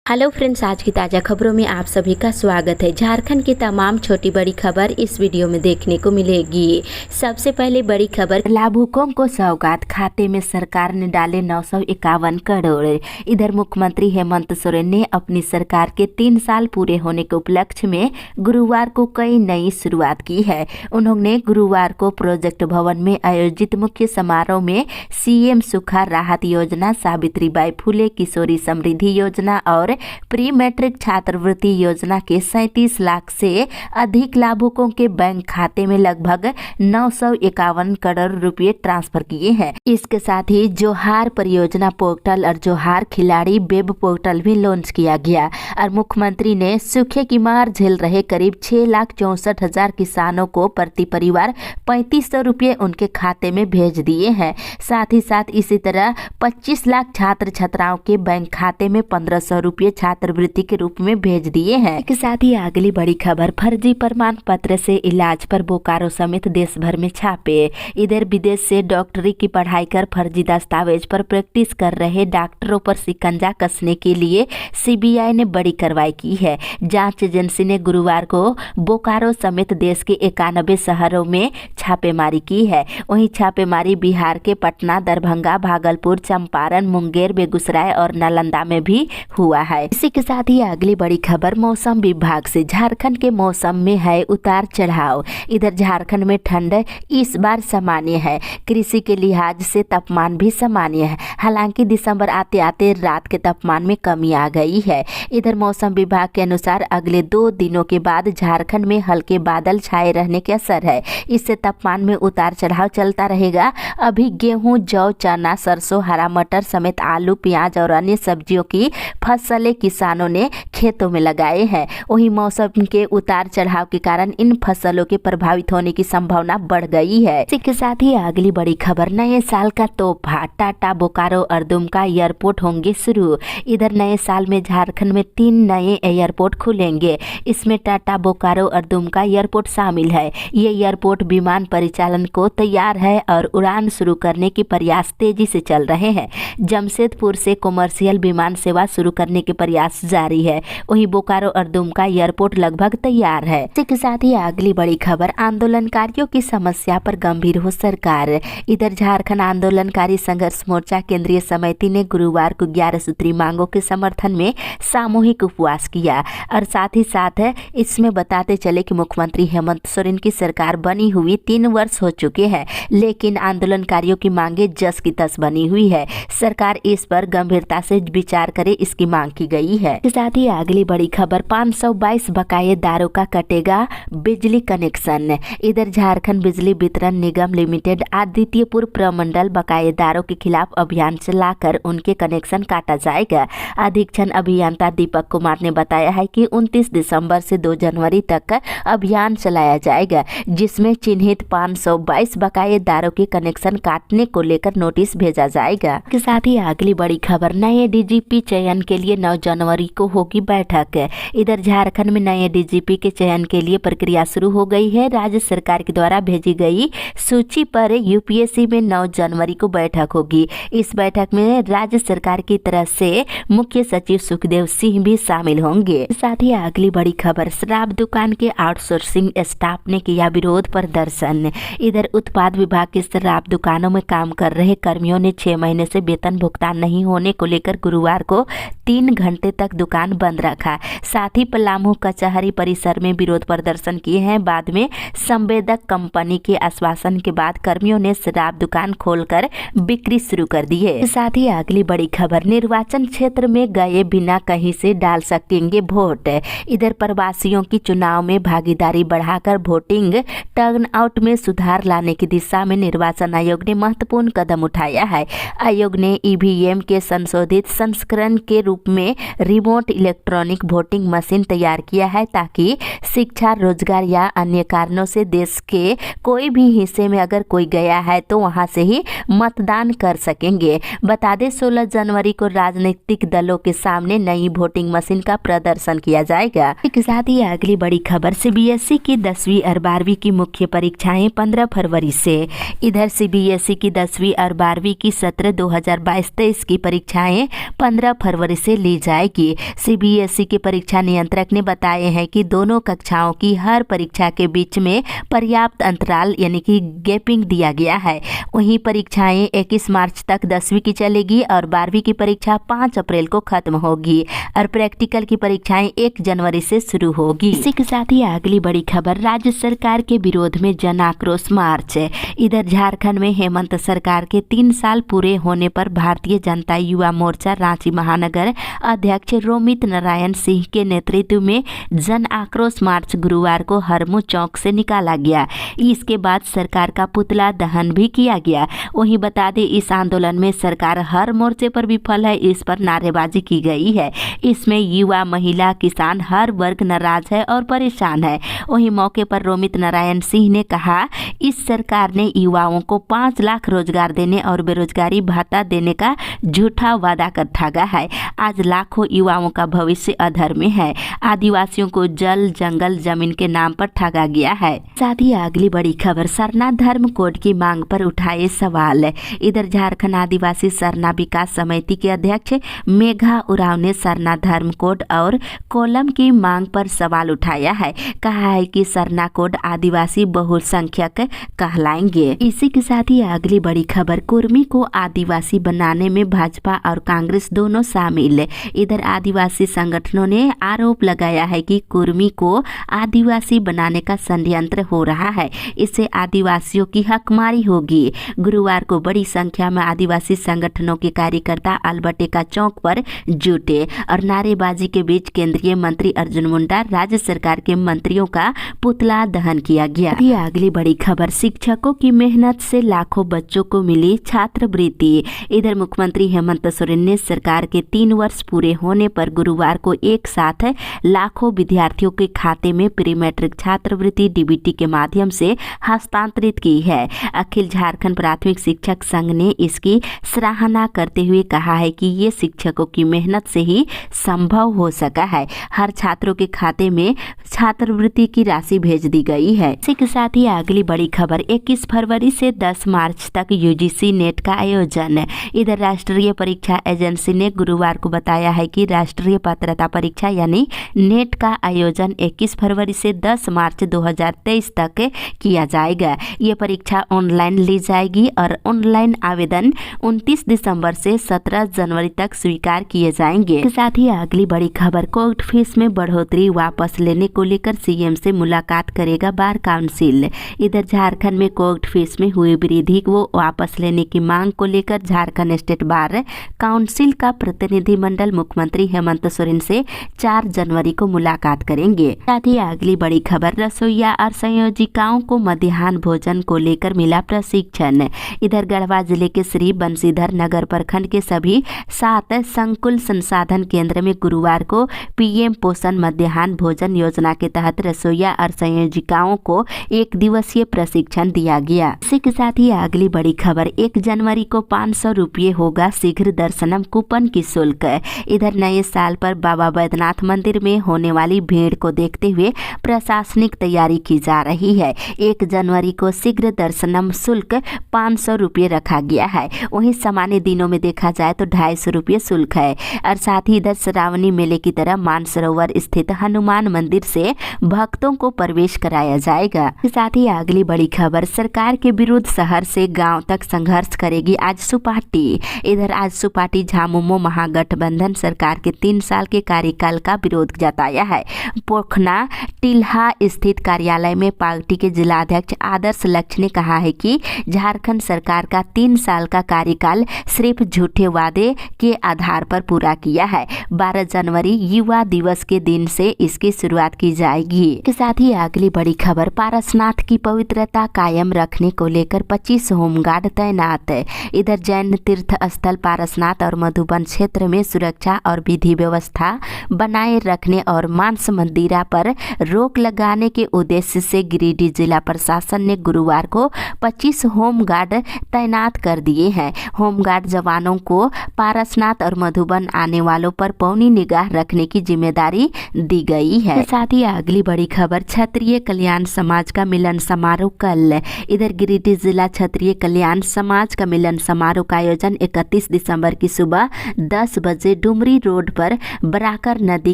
Hello friends, आज की ताज़ा खबरों में आप सभी का स्वागत है। झारखंड की तमाम छोटी बड़ी खबर इस वीडियो में देखने को मिलेगी। सबसे पहले बड़ी खबर, लाभुकों को सौगात, खाते में सरकार ने डाले 951 करोड़। इधर मुख्यमंत्री हेमंत सोरेन ने अपनी सरकार के 3 साल पूरे होने के उपलक्ष्य में गुरुवार को कई नई शुरुआत की है। उन्होंने गुरुवार को प्रोजेक्ट भवन में आयोजित मुख्य समारोह में सीएम सूखा राहत योजना, सावित्रीबाई फुले किशोरी समृद्धि योजना और प्री मैट्रिक छात्रवृत्ति योजना के 37 लाख से अधिक लाभुकों के बैंक खाते में लगभग 951 करोड़ रुपए ट्रांसफर किए हैं। इसके साथ ही जोहार परियोजना पोर्टल और जोहार खिलाड़ी वेब पोर्टल भी लॉन्च किया गया और मुख्यमंत्री ने सूखे की मार झेल रहे करीब 6,64,000 किसानों को प्रति परिवार 3500 रुपये उनके खाते में भेज दिए हैं। साथ ही साथ इसी तरह 25 लाख छात्र छात्राओं के बैंक खाते में 1500 रुपये छात्रवृत्ति के रूप में भेज दिए हैं। इसके साथ ही अगली बड़ी खबर, फर्जी प्रमाण पत्र से इलाज पर बोकारो समेत देश भर में छापे। इधर विदेश से डॉक्टरी की पढ़ाई कर फर्जी दस्तावेज पर प्रैक्टिस कर रहे डॉक्टरों पर शिकंजा कसने के लिए सीबीआई ने बड़ी कार्रवाई की है। जांच एजेंसी ने गुरुवार को बोकारो समेत देश के 91 शहरों में छापेमारी की है। वहीं छापेमारी बिहार के पटना, दरभंगा, भागलपुर, चंपारण, मुंगेर, बेगूसराय और नालंदा में भी हुआ है। इसी के साथ ही अगली बड़ी खबर, मौसम विभाग से, झारखंड के मौसम में है उतार चढ़ाव। इधर झारखंड में ठंड इस बार सामान्य है। कृषि के लिहाज से तापमान भी सामान्य है। हालांकि दिसंबर आते आते रात के तापमान में कमी आ गई है। इधर मौसम विभाग के अनुसार अगले 2 दिनों के बाद झारखंड में हल्के बादल छाए रहने के असर है। इससे तापमान में उतार चढ़ाव चलता रहेगा। अभी गेहूं, जौ, चना, सरसों, हरा मटर समेत आलू, प्याज और अन्य सब्जियों की फसलें किसानों ने खेतों में लगाए हैं। वहीं मौसम के उतार चढ़ाव के कारण इन फसलों के प्रभावित होने की संभावना बढ़ गई है। इसी के साथ ही अगली बड़ी खबर, नए साल का तोहफा, टाटा, बोकारो और दुमका एयरपोर्ट होंगे शुरू। इधर नए साल में झारखंड में 3 नए एयरपोर्ट खुलेंगे। इसमें टाटा, बोकारो और दुमका एयरपोर्ट शामिल है। ये एयरपोर्ट विमान परिचालन को तैयार है और उड़ान शुरू करने के प्रयास तेजी से चल रहे हैं। जमशेदपुर से कमर्शियल विमान सेवा शुरू करने के प्रयास जारी है। वहीं बोकारो और दुमका एयरपोर्ट लगभग तैयार है। इसी के साथ ही अगली बड़ी खबर, आंदोलनकारियों की समस्या पर गंभीर हो सरकार। इधर झारखंड आंदोलनकारी संघर्ष मोर्चा केंद्रीय समिति ने गुरुवार को 11 सूत्री मांगों के समर्थन में सामूहिक उपवास किया और साथ ही साथ इसमें बताते चले कि मुख्यमंत्री हेमंत सोरेन की सरकार बनी हुई 3 वर्ष हो चुके हैं, लेकिन आंदोलनकारियों की मांगे जस की तस बनी हुई है। सरकार इस पर गंभीरता से विचार करे, इसकी मांग की गई है। इसके साथ ही अगली बड़ी खबर, 522 बकायेदारों का कटेगा बिजली कनेक्शन। इधर झारखंड बिजली वितरण निगम लिमिटेड आदित्यपुर प्रमंडल बकायेदारों के खिलाफ अभियान चलाकर उनके कनेक्शन काटा जाएगा। अधीक्षण अभियंता दीपक कुमार ने बताया है कि 29 दिसंबर से 2 जनवरी तक अभियान चलाया जाएगा, जिसमें चिन्हित 522 बकायेदारों के कनेक्शन काटने को लेकर नोटिस भेजा जाएगा। इसके साथ ही अगली बड़ी खबर, नए डीजीपी चयन के लिए 9 जनवरी को होगी बैठक। इधर झारखंड में नए डीजीपी के चयन के लिए प्रक्रिया शुरू हो गई है। राज्य सरकार के द्वारा भेजी गई सूची पर यूपीएससी में 9 जनवरी को बैठक होगी। इस बैठक में राज्य सरकार की तरफ से मुख्य सचिव सुखदेव सिंह भी शामिल होंगे। साथ ही अगली बड़ी खबर, शराब दुकान के आउटसोर्सिंग स्टाफ ने किया विरोध प्रदर्शन। इधर उत्पाद विभाग की शराब दुकानों में काम कर रहे कर्मियों ने 6 महीने से वेतन भुगतान नहीं होने को लेकर गुरुवार को 3 घंटे तक दुकान बंद रखा। साथ ही पलामू कचहरी परिसर में विरोध प्रदर्शन किए हैं। बाद में संवेदक कंपनी के आश्वासन के बाद कर्मियों ने शराब दुकान खोलकर बिक्री शुरू कर दी है। साथ ही अगली बड़ी खबर, निर्वाचन क्षेत्र में गए बिना कहीं से डाल सकेंगे वोट। इधर प्रवासियों की चुनाव में भागीदारी बढ़ाकर वोटिंग टर्नआउट में सुधार लाने की दिशा में निर्वाचन आयोग ने महत्वपूर्ण कदम उठाया है। आयोग ने ईवीएम के संशोधित संस्करण के रूप में remote electronic electronic voting machine तैयार किया है ताकि शिक्षा, रोजगार या अन्य कारणों से देश के कोई भी हिस्से में अगर कोई गया है तो वहां से ही मतदान कर सकेंगे। बता दें 16 जनवरी को राजनीतिक दलों के सामने नई वोटिंग मशीन का प्रदर्शन किया जाएगा। इसके साथ ही अगली बड़ी खबर, सीबीएसई की 10वीं और 12वीं की मुख्य परीक्षाएं 15 फरवरी से। इधर सीबीएसई की 10वीं और 12वीं की सत्र 2022-23 की परीक्षाएं 15 फरवरी से ली जाएगी। सीबीएसई के परीक्षा नियंत्रक ने बताए हैं कि दोनों कक्षाओं की हर परीक्षा के बीच में पर्याप्त अंतराल यानी कि गैपिंग दिया गया है। वहीं परीक्षाएं 21 मार्च तक 10वीं की चलेगी और 12वीं की परीक्षा 5 अप्रैल को खत्म होगी और प्रैक्टिकल की परीक्षाएं 1 जनवरी से शुरू होगी। इसी के साथ ही अगली बड़ी खबर, राज्य सरकार के विरोध में जन आक्रोश मार्च। इधर झारखंड में हेमंत सरकार के 3 साल पूरे होने पर भारतीय जनता युवा मोर्चा रांची महानगर अध्यक्ष रोमित नारायण सिंह के नेतृत्व में जन आक्रोश मार्च गुरुवार को हरमू चौक से निकाला गया। इसके बाद सरकार का पुतला दहन भी किया गया। वहीं बता दें इस आंदोलन में सरकार हर मोर्चे पर विफल है, इस पर नारेबाजी की गई है। इसमें युवा, महिला, किसान हर वर्ग नाराज है और परेशान है। वहीं मौके पर रोमित नारायण सिंह ने कहा, इस सरकार ने युवाओं को 5 लाख रोजगार देने और बेरोजगारी भत्ता देने का झूठा वादा कर ठगा है। आज लाखों युवाओं का भविष्य अधर में है। आदिवासियों को जल, जंगल, जमीन के नाम पर ठगा गया है। साथ ही अगली बड़ी खबर, सरना धर्म कोड की मांग पर उठाए सवाल। इधर झारखंड आदिवासी सरना विकास समिति के अध्यक्ष मेघा उरांव ने सरना धर्म कोड और कोलम की मांग पर सवाल उठाया है। कहा है कि सरना कोड आदिवासी बहुसंख्यक कहलाएंगे। इसी के साथ ही अगली बड़ी खबर, कुर्मी को आदिवासी बनाने में भाजपा और कांग्रेस दोनों शामिल। इधर आदिवासी संगठनों ने आरोप लगाया है कि कुर्मी को आदिवासी बनाने का षड्यंत्र हो रहा है। इससे आदिवासियों की हकमारी होगी। गुरुवार को बड़ी संख्या में आदिवासी संगठनों के कार्यकर्ता अलबटेका चौक पर जुटे और नारेबाजी के बीच केंद्रीय मंत्री अर्जुन मुंडा, राज्य सरकार के मंत्रियों का पुतला दहन किया गया। अगली बड़ी खबर, शिक्षकों की मेहनत से लाखों बच्चों को मिली छात्रवृत्ति। इधर मुख्यमंत्री हेमंत सोरेन ने सरकार के 3 वर्ष पूरे होने पर गुरुवार को एक साथ लाखों विद्यार्थियों के खाते में प्री मैट्रिक छात्रवृत्ति डीबीटी के माध्यम से हस्तांतरित की है। अखिल झारखंड प्राथमिक शिक्षक संघ ने इसकी सराहना करते हुए कहा है कि ये शिक्षकों की मेहनत से ही संभव हो सका है। हर छात्रों के खाते में छात्रवृत्ति की राशि भेज दी गई है। इसी के साथ ही अगली बड़ी खबर, 21 फरवरी से 10 मार्च तक यूजीसी नेट का आयोजन। इधर राष्ट्रीय परीक्षा एजेंसी ने गुरुवार को बताया है कि राष्ट्रीय पात्रता परीक्षा यानी नेट का आयोजन 21 फरवरी से 10 मार्च 2023 तक किया जाएगा। ये परीक्षा ऑनलाइन ली जाएगी और ऑनलाइन आवेदन 29 दिसंबर से 17 जनवरी तक स्वीकार किए जाएंगे। इसके साथ ही अगली बड़ी खबर, कोर्ट फीस में बढ़ोतरी वापस लेने को लेकर सीएम से मुलाकात करेगा बार काउंसिल। इधर झारखंड में कोर्ट फीस में हुई वृद्धि को वापस लेने की मांग को लेकर झारखंड स्टेट बार काउंसिल का प्रतिनिधिमंडल मुख्यमंत्री हेमंत सोरेन से 4 जनवरी को मुलाकात करेंगे। साथ ही अगली बड़ी खबर, रसोईया और संयोजिकाओं को मध्याह्न भोजन को लेकर मिला प्रशिक्षण। इधर गढ़वा जिले के श्री बंशीधर नगर प्रखंड के सभी 7 संकुल संसाधन केंद्र में गुरुवार को पीएम पोषण मध्याह्न भोजन योजना के तहत रसोईया और संयोजिकाओं को 1 दिवसीय प्रशिक्षण दिया गया। इसी के साथ ही अगली बड़ी खबर, 1 जनवरी को 500 रुपये होगा शीघ्र दर्शनम कूपन की शुल्क। इधर नए साल पर बाबा बैद्यनाथ मंदिर में होने वाली भीड़ को देखते हुए प्रशासनिक तैयारी की जा रही है। 1 जनवरी को शीघ्र दर्शनम शुल्क 500 रुपये रखा गया है। वहीं सामान्य दिनों में देखा जाए तो 250 रुपये शुल्क है। और साथ ही इधर श्रावणी मेले की तरह मानसरोवर स्थित हनुमान मंदिर से भक्तों को प्रवेश कराया जाएगा। साथ ही अगली बड़ी खबर, सरकार के विरुद्ध शहर से गांव तक संघर्ष करेगी आजसू पार्टी। इधर आजसू पार्टी झामुमो महागठबंधन सरकार के 3 साल के कार्यकाल का विरोध जताया है। पोखना टिल्हा स्थित कार्यालय में पार्टी के जिलाध्यक्ष आदर्श लक्ष्य ने कहा है कि झारखंड सरकार का 3 साल का कार्यकाल सिर्फ झूठे वादे के आधार पर पूरा किया है। 12 जनवरी युवा दिवस के दिन से इसकी शुरुआत की जाएगी। के साथ ही अगली बड़ी खबर, पारसनाथ की पवित्रता कायम रखने को लेकर 25 होमगार्ड तैनात। इधर जैन तीर्थ स्थल पारसनाथ और मधुबन क्षेत्र में सुरक्षा और विधि व्यवस्था व्यवस्था बनाए रखने और मांस मंदिरा पर रोक लगाने के उद्देश्य से गिरिडीह जिला प्रशासन ने गुरुवार को 25 होमगार्ड तैनात कर दिए हैं। होमगार्ड जवानों को पारसनाथ और मधुबन आने वालों पर पौनी निगाह रखने की जिम्मेदारी दी गई है। साथ ही अगली बड़ी खबर, क्षत्रिय कल्याण समाज का मिलन समारोह कल। इधर गिरिडीह जिला क्षत्रिय कल्याण समाज का मिलन समारोह का आयोजन 31 दिसंबर की सुबह 10 बजे डुमरी रोड पर बराकर नदी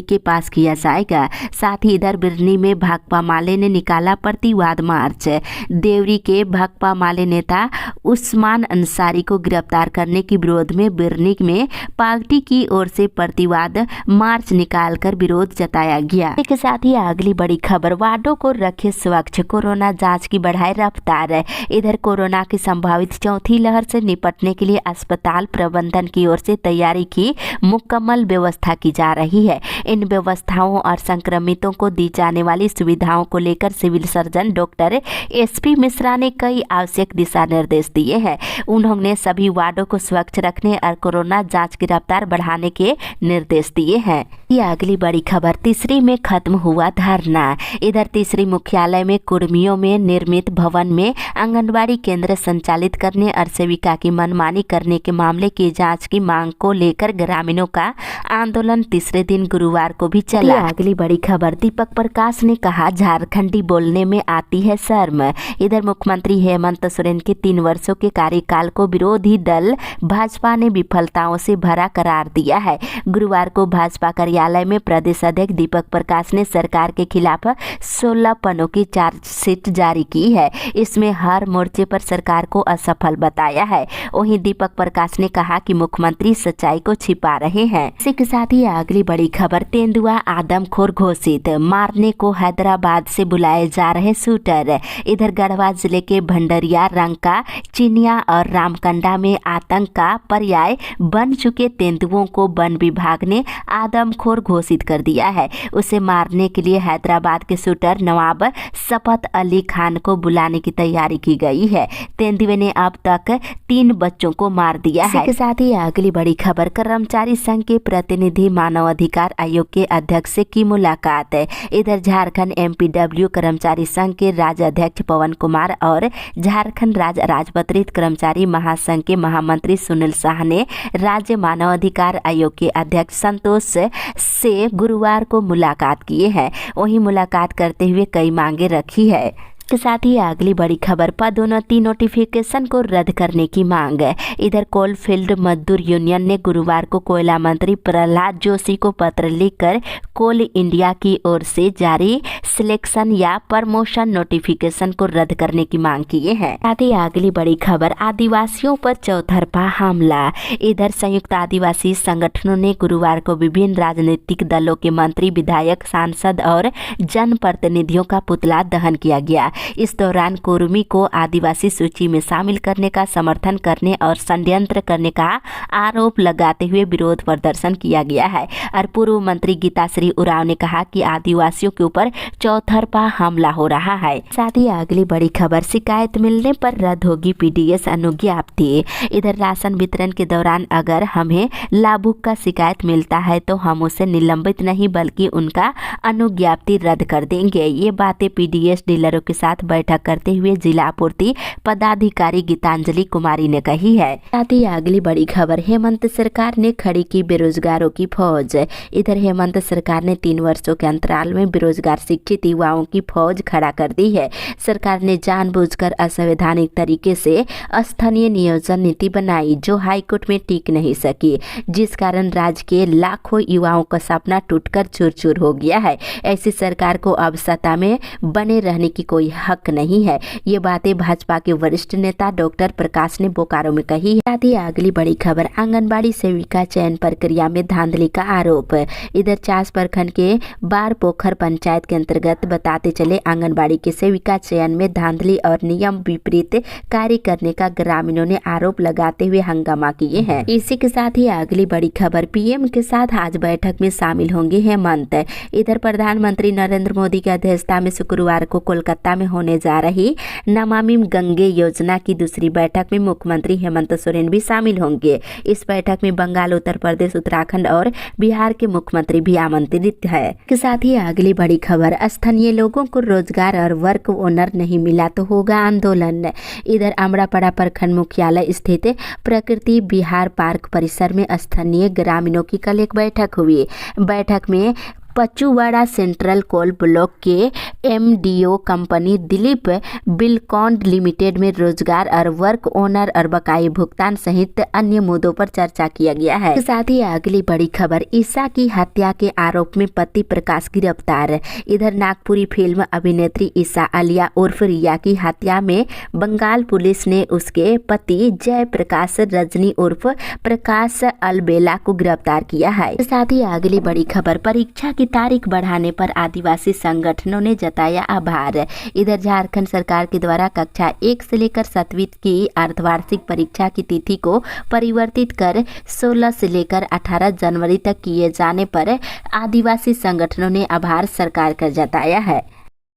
के पास किया जाएगा। साथ ही इधर बिरनी में भाकपा माले ने निकाला प्रतिवाद मार्च। देवरी के भाकपा माले नेता उस्मान अंसारी को गिरफ्तार करने के विरोध में बिरनी में पार्टी की ओर से प्रतिवाद मार्च निकालकर विरोध जताया गया। इसके साथ ही अगली बड़ी खबर, वार्डों को रखे स्वच्छ, कोरोना जांच की बढ़ाए रफ्तार। इधर कोरोना की संभावित चौथी लहर से निपटने के लिए अस्पताल प्रबंधन की ओर से तैयारी की मुकम्मल व्यवस्था की जा रही है। इन व्यवस्थाओं और संक्रमितों को दी जाने वाली सुविधाओं को लेकर civil surgeon doctor SP Mishra ने कई आवश्यक दिशा निर्देश दिए हैं। उन्होंने सभी वार्डों को स्वच्छ रखने और कोरोना जांच की रफ्तार बढ़ाने के निर्देश दिए हैं। यह अगली बड़ी खबर, तीसरी में खत्म हुआ धरना। इधर तीसरी मुख्यालय में कुर्मियों में निर्मित भवन में आंगनबाड़ी केंद्र संचालित करने और सेविका की मनमानी करने के मामले की जांच की मांग को लेकर ग्रामीणों का आंदोलन तीसरे दिन गुरुवार को भी चला। अगली बड़ी खबर, दीपक प्रकाश ने कहा झारखंडी बोलने में आती है शर्म। इधर मुख्यमंत्री हेमंत सोरेन के 3 वर्षों के कार्यकाल को विरोधी दल भाजपा ने विफलताओं से भरा करार दिया है। गुरुवार को भाजपा कार्यालय में प्रदेश अध्यक्ष दीपक प्रकाश ने सरकार के खिलाफ 16 पन्नों की चार्जशीट जारी की है। इसमें हर मोर्चे पर सरकार को असफल बताया है। वहीं दीपक प्रकाश ने कहा कि मुख्यमंत्री सच्चाई को छिपा रहे हैं। इसी के साथ ही अगली बड़ी खबर, तेंदुआ आदमखोर घोषित, मारने को हैदराबाद से बुलाए जा रहे शूटर। इधर गढ़वा जिले के भंडरिया, रंका, चिनिया और रामकंडा में आतंक का पर्याय बन चुके तेंदुओं को वन विभाग ने आदमखोर घोषित कर दिया है। उसे मारने के लिए हैदराबाद के शूटर नवाब शफकत अली खान को बुलाने की तैयारी की गई है। तेंदुए ने अब तक 3 बच्चों को मार दिया है। इसके साथ ही अगली बड़ी खबर, कर्मचारी संघ के प्रतिनिधि मानव अधिकार आयोग के अध्यक्ष से की मुलाकात। इधर झारखंड MPW कर्मचारी संघ के राज्य अध्यक्ष पवन कुमार और झारखंड राज्य राजपत्रित कर्मचारी महासंघ के महामंत्री सुनील शाह ने राज्य मानव अधिकार आयोग के अध्यक्ष संतोष से गुरुवार को मुलाकात किए हैं। वहीं मुलाकात करते हुए कई मांगे रखी है। के साथ ही अगली बड़ी खबर, पदोन्नति नोटिफिकेशन को रद्द करने की मांग। इधर कोलफील्ड मजदूर यूनियन ने गुरुवार को कोयला मंत्री प्रहलाद जोशी को पत्र लिखकर कोल इंडिया की ओर से जारी सिलेक्शन या प्रमोशन नोटिफिकेशन को रद्द करने की मांग किए हैं। साथ ही अगली बड़ी खबर, आदिवासियों पर चौतरफा हमला। इधर संयुक्त आदिवासी संगठनों ने गुरुवार को विभिन्न राजनीतिक दलों के मंत्री, विधायक, सांसद और जनप्रतिनिधियों का पुतला दहन किया गया। इस दौरान कुर्मी को आदिवासी सूची में शामिल करने का समर्थन करने और षड्यंत्र करने का आरोप लगाते हुए विरोध प्रदर्शन किया गया है। और पूर्व मंत्री गीताश्री उरांव ने कहा कि आदिवासियों के ऊपर चौतरफा हमला हो रहा है। साथ ही अगली बड़ी खबर, शिकायत मिलने पर रद्द होगी PDS अनुज्ञप्ति। इधर राशन वितरण के दौरान अगर हमें लाभुक का शिकायत मिलता है तो हम उसे निलंबित नहीं बल्कि उनका अनुज्ञप्ति रद्द कर देंगे। ये बातें PDS डीलरों के साथ बैठक करते हुए जिला आपूर्ति पदाधिकारी गीतांजलि कुमारी ने कही है। साथ ही अगली बड़ी खबर, हेमंत सरकार ने खड़ी की बेरोजगारों की फौज। इधर हेमंत सरकार ने 3 वर्षों के अंतराल में बेरोजगार शिक्षित युवाओं की फौज खड़ा कर दी है। सरकार ने जानबूझकर असंवैधानिक तरीके से स्थानीय नियोजन नीति बनाई जो हाईकोर्ट में टिक नहीं सकी, जिस कारण राज्य के लाखों युवाओं का सपना टूटकर चूर-चूर हो गया है। ऐसी सरकार को अब सत्ता में बने रहने की कोई हक नहीं है। ये बातें भाजपा के वरिष्ठ नेता डॉक्टर प्रकाश ने बोकारो में कही है। साथ ही अगली बड़ी खबर, आंगनबाड़ी सेविका चयन प्रक्रिया में धांधली का आरोप। इधर चास प्रखंड के बारपोखर पंचायत के अंतर्गत बताते चले आंगनबाड़ी के सेविका चयन में धांधली और नियम विपरीत कार्य करने का ग्रामीणों ने आरोप लगाते हुए हंगामा किए हैं। इसी के साथ ही अगली बड़ी खबर, PM के साथ आज बैठक में शामिल होंगे हेमंत। इधर प्रधानमंत्री नरेंद्र मोदी की अध्यक्षता में शुक्रवार को कोलकाता में में होने जा रही नमामि गंगे योजना की दूसरी बैठक में मुख्यमंत्री हेमंत सोरेन भी शामिल होंगे। इस बैठक में बंगाल, उत्तर प्रदेश, उत्तराखंड और बिहार के मुख्यमंत्री भी आमंत्रित है। के साथ ही अगली बड़ी खबर, स्थानीय लोगों को रोजगार और वर्क ओनर नहीं मिला तो होगा आंदोलन। इधर अमड़ापड़ा प्रखंड मुख्यालय स्थित प्रकृति विहार पार्क परिसर में स्थानीय ग्रामीणों की कल एक बैठक हुई। बैठक में पचुवाड़ा सेंट्रल कोल ब्लॉक के MDO company Dilip Buildcon limited में रोजगार और वर्क ओनर और बकाई भुगतान सहित अन्य मुद्दों पर चर्चा किया गया है। साथ ही अगली बड़ी खबर, ईशा की हत्या के आरोप में पति प्रकाश गिरफ्तार। इधर नागपुरी फिल्म अभिनेत्री ईशा आलिया उर्फ रिया की हत्या में बंगाल पुलिस ने उसके पति जय प्रकाश रजनी उर्फ प्रकाश अलबेला को गिरफ्तार किया है। साथ ही अगली बड़ी खबर, परीक्षा की तारीख बढ़ाने पर आदिवासी संगठनों ने जताया आभार। इधर झारखंड सरकार के द्वारा कक्षा 1 से लेकर 7वीं की अर्धवार्षिक परीक्षा की तिथि को परिवर्तित कर 16 से लेकर 18 जनवरी तक किए जाने पर आदिवासी संगठनों ने आभार सरकार का जताया है।